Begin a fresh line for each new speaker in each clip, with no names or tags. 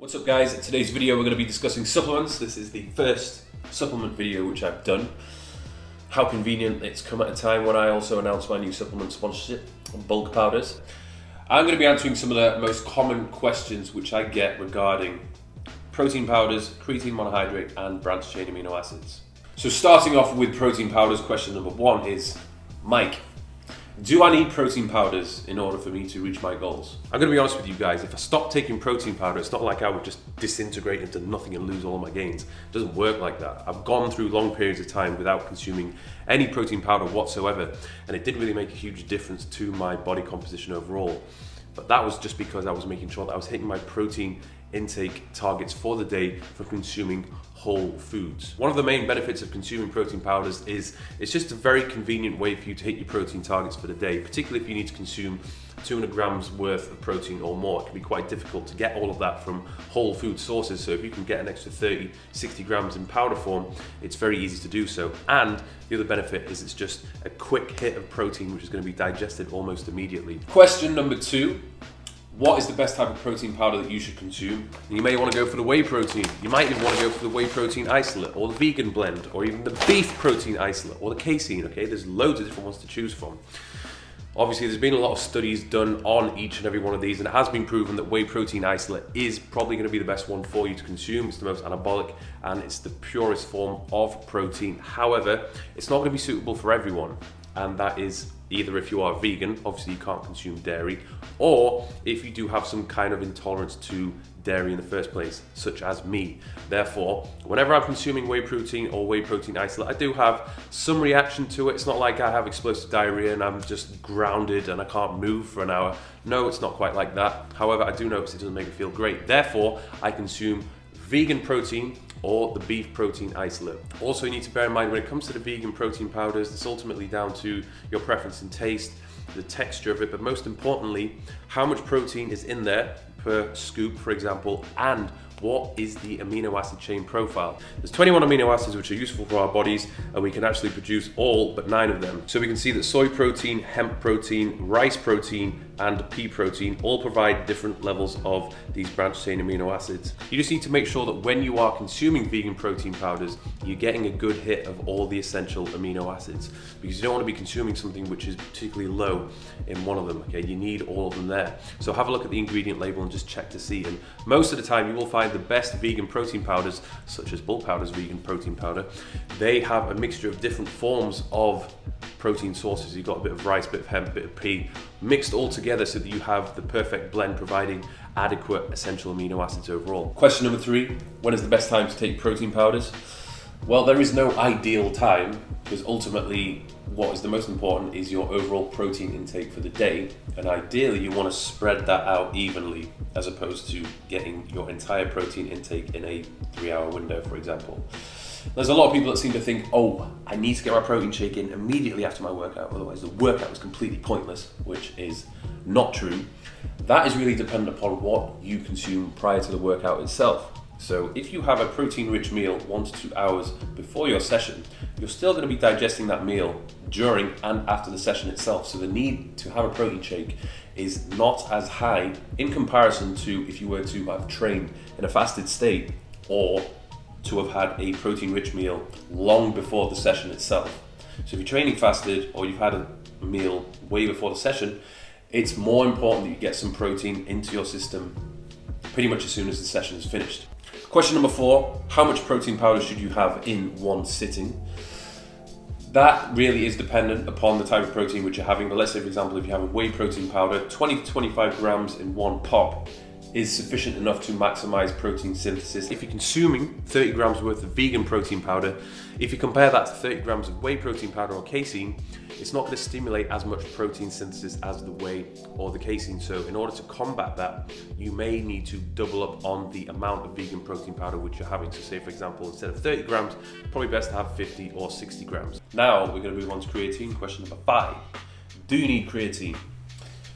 What's up guys, in today's video we're going to be discussing supplements. This is the first supplement video which I've done. How convenient it's come at a time when I also announced my new supplement sponsorship, bulk powders. I'm going to be answering some of the most common questions which I get regarding protein powders, creatine monohydrate and branched chain amino acids. So starting off with protein powders, question number one is, Mike, do I need protein powders in order for me to reach my goals? I'm going to be honest with you guys, if I stop taking protein powder, it's not like I would just disintegrate into nothing and lose all of my gains. It doesn't work like that. I've gone through long periods of time without consuming any protein powder whatsoever, and it didn't really make a huge difference to my body composition overall. But that was just because I was making sure that I was hitting my protein intake targets for the day for consuming whole foods. One of the main benefits of consuming protein powders is it's just a very convenient way for you to hit your protein targets for the day, particularly if you need to consume 200 grams worth of protein or more. It can be quite difficult to get all of that from whole food sources, so if you can get an extra 30, 60 grams in powder form, it's very easy to do so. And the other benefit is it's just a quick hit of protein which is going to be digested almost immediately. Question number two. What is the best type of protein powder that you should consume? You may want to go for the whey protein. You might even want to go for the whey protein isolate or the vegan blend or even the beef protein isolate or the casein, okay? There's loads of different ones to choose from. Obviously, there's been a lot of studies done on each and every one of these, and it has been proven that whey protein isolate is probably going to be the best one for you to consume. It's the most anabolic and it's the purest form of protein. However, it's not going to be suitable for everyone, and that is either if you are vegan, obviously you can't consume dairy, or if you do have some kind of intolerance to dairy in the first place, such as me. Therefore, whenever I'm consuming whey protein or whey protein isolate, I do have some reaction to it. It's not like I have explosive diarrhea and I'm just grounded and I can't move for an hour. No, it's not quite like that. However, I do notice it doesn't make me feel great. Therefore, I consume vegan protein or the beef protein isolate. Also, you need to bear in mind when it comes to the vegan protein powders, it's ultimately down to your preference and taste, the texture of it, but most importantly, how much protein is in there per scoop, for example, and what is the amino acid chain profile. There's 21 amino acids which are useful for our bodies, and we can actually produce all but 9 of them. So we can see that soy protein, hemp protein, rice protein, and pea protein all provide different levels of these branched chain amino acids. You just need to make sure that when you are consuming vegan protein powders, you're getting a good hit of all the essential amino acids, because you don't want to be consuming something which is particularly low in one of them, okay? You need all of them there. So have a look at the ingredient label and just check to see, and most of the time you will find the best vegan protein powders, such as Bulk Powder's vegan protein powder, they have a mixture of different forms of protein sources. You've got a bit of rice, bit of hemp, bit of pea, mixed all together so that you have the perfect blend providing adequate essential amino acids overall. Question number 3, when is the best time to take protein powders? Well, there is no ideal time, because ultimately what is the most important is your overall protein intake for the day, and ideally you want to spread that out evenly as opposed to getting your entire protein intake in a 3-hour window, for example. There's a lot of people that seem to think, oh, I need to get my protein shake in immediately after my workout, otherwise the workout was completely pointless, which is not true. That is really dependent upon what you consume prior to the workout itself. So if you have a protein-rich meal 1 to 2 hours before your session, you're still going to be digesting that meal during and after the session itself. So the need to have a protein shake is not as high in comparison to if you were to have trained in a fasted state or to have had a protein-rich meal long before the session itself. So if you're training fasted or you've had a meal way before the session, it's more important that you get some protein into your system pretty much as soon as the session is finished. Question number 4, how much protein powder should you have in one sitting? That really is dependent upon the type of protein which you're having, but let's say, for example, if you have a whey protein powder, 20 to 25 grams in one pop is sufficient enough to maximize protein synthesis. If you're consuming 30 grams worth of vegan protein powder, if you compare that to 30 grams of whey protein powder or casein, it's not going to stimulate as much protein synthesis as the whey or the casein. So in order to combat that, you may need to double up on the amount of vegan protein powder which you're having. So say, for example, instead of 30 grams, probably best to have 50 or 60 grams. Now we're going to move on to creatine. Question number 5, do you need creatine?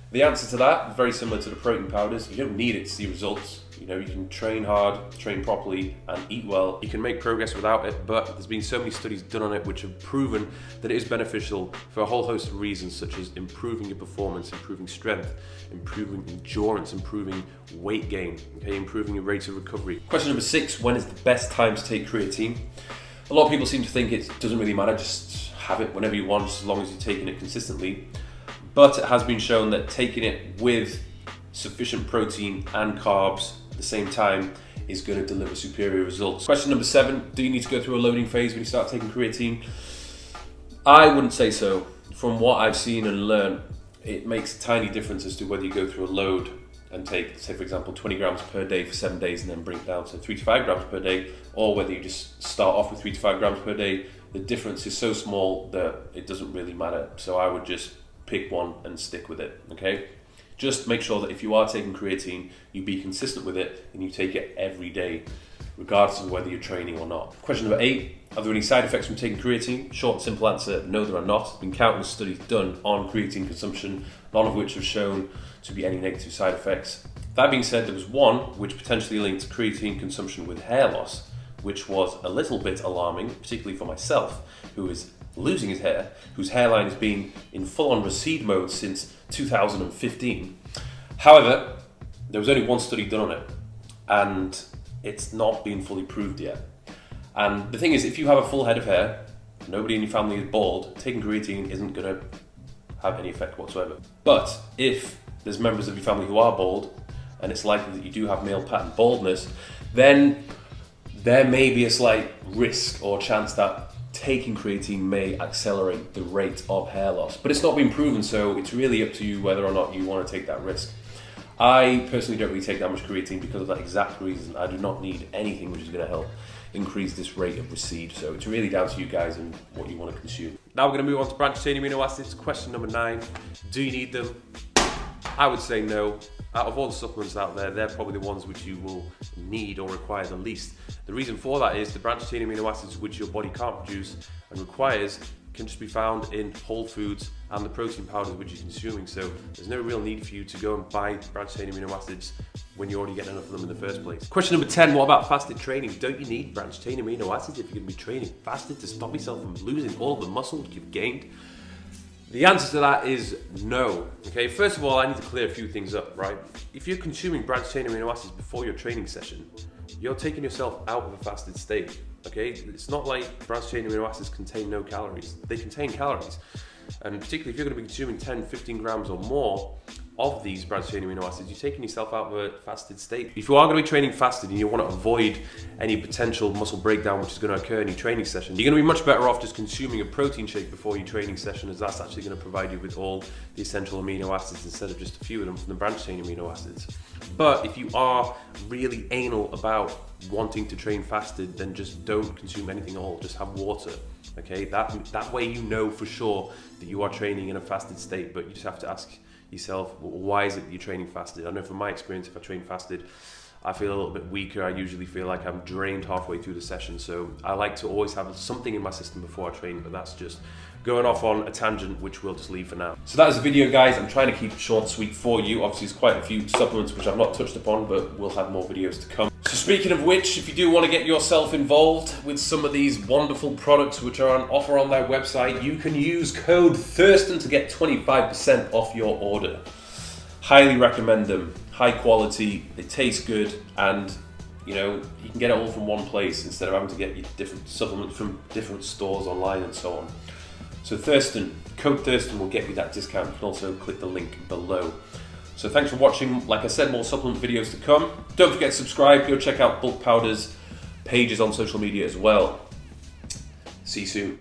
The answer to that is very similar to the protein powders. You don't need it to see results. You know, you can train hard, train properly, and eat well. You can make progress without it, but there's been so many studies done on it which have proven that it is beneficial for a whole host of reasons, such as improving your performance, improving strength, improving endurance, improving weight gain, okay, improving your rates of recovery. Question number 6, when is the best time to take creatine? A lot of people seem to think it doesn't really matter, just have it whenever you want, as long as you're taking it consistently. But it has been shown that taking it with sufficient protein and carbs at the same time is going to deliver superior results. Question number 7, do you need to go through a loading phase when you start taking creatine? I wouldn't say so. From what I've seen and learned, it makes a tiny difference as to whether you go through a load and take, say for example, 20 grams per day for 7 days and then bring it down to 3 to 5 grams per day, or whether you just start off with 3 to 5 grams per day. The difference is so small that it doesn't really matter. So I would just pick one and stick with it, okay? Just make sure that if you are taking creatine, you be consistent with it and you take it every day, regardless of whether you're training or not. Question number 8, are there any side effects from taking creatine? Short and simple answer, no there are not. There's been countless studies done on creatine consumption, none of which have shown to be any negative side effects. That being said, there was one which potentially linked creatine consumption with hair loss, which was a little bit alarming, particularly for myself, who is losing his hair, whose hairline has been in full-on recede mode since 2015. However, there was only one study done on it, and it's not been fully proved yet. And the thing is, if you have a full head of hair, nobody in your family is bald, taking creatine isn't going to have any effect whatsoever. But if there's members of your family who are bald, and it's likely that you do have male pattern baldness, then there may be a slight risk or chance that taking creatine may accelerate the rate of hair loss. But it's not been proven, so it's really up to you whether or not you want to take that risk. I personally don't really take that much creatine because of that exact reason. I do not need anything which is going to help increase this rate of recede. So it's really down to you guys and what you want to consume. Now we're going to move on to branched chain amino acids. Question number 9, do you need them? I would say no. Out of all the supplements out there, they're probably the ones which you will need or require the least. The reason for that is the branched chain amino acids which your body can't produce and requires can just be found in whole foods and the protein powders which you're consuming. So there's no real need for you to go and buy branched chain amino acids when you're already getting enough of them in the first place. Question number 10, what about fasted training? Don't you need branched chain amino acids if you're going to be training fasted to stop yourself from losing all the muscle you've gained? The answer to that is no. Okay, first of all, I need to clear a few things up, right? If you're consuming branched chain amino acids before your training session, you're taking yourself out of a fasted state. Okay, it's not like branched chain amino acids contain no calories. They contain calories, and particularly if you're going to be consuming 10, 15 grams or more of these branched chain amino acids, you're taking yourself out of a fasted state. If you are going to be training fasted and you want to avoid any potential muscle breakdown which is going to occur in your training session, you're going to be much better off just consuming a protein shake before your training session, as that's actually going to provide you with all the essential amino acids instead of just a few of them from the branched chain amino acids. But if you are really anal about wanting to train fasted, then just don't consume anything at all, just have water. Okay, that way you know for sure that you are training in a fasted state, but you just have to ask yourself, why is it that you're training fasted? I know from my experience, if I train fasted, I feel a little bit weaker. I usually feel like I'm drained halfway through the session, so I like to always have something in my system before I train, but that's just going off on a tangent, which we'll just leave for now. So that is the video, guys. I'm trying to keep it short and sweet for you. Obviously, there's quite a few supplements which I've not touched upon, but we'll have more videos to come. So speaking of which, if you do want to get yourself involved with some of these wonderful products which are on offer on their website, you can use code Thurston to get 25% off your order. Highly recommend them. High quality, they taste good, and you know, you can get it all from one place instead of having to get your different supplements from different stores online and so on. So Thurston, code Thurston will get you that discount. You can also click the link below. So thanks for watching. Like I said, more supplement videos to come. Don't forget to subscribe. Go check out Bulk Powder's pages on social media as well. See you soon.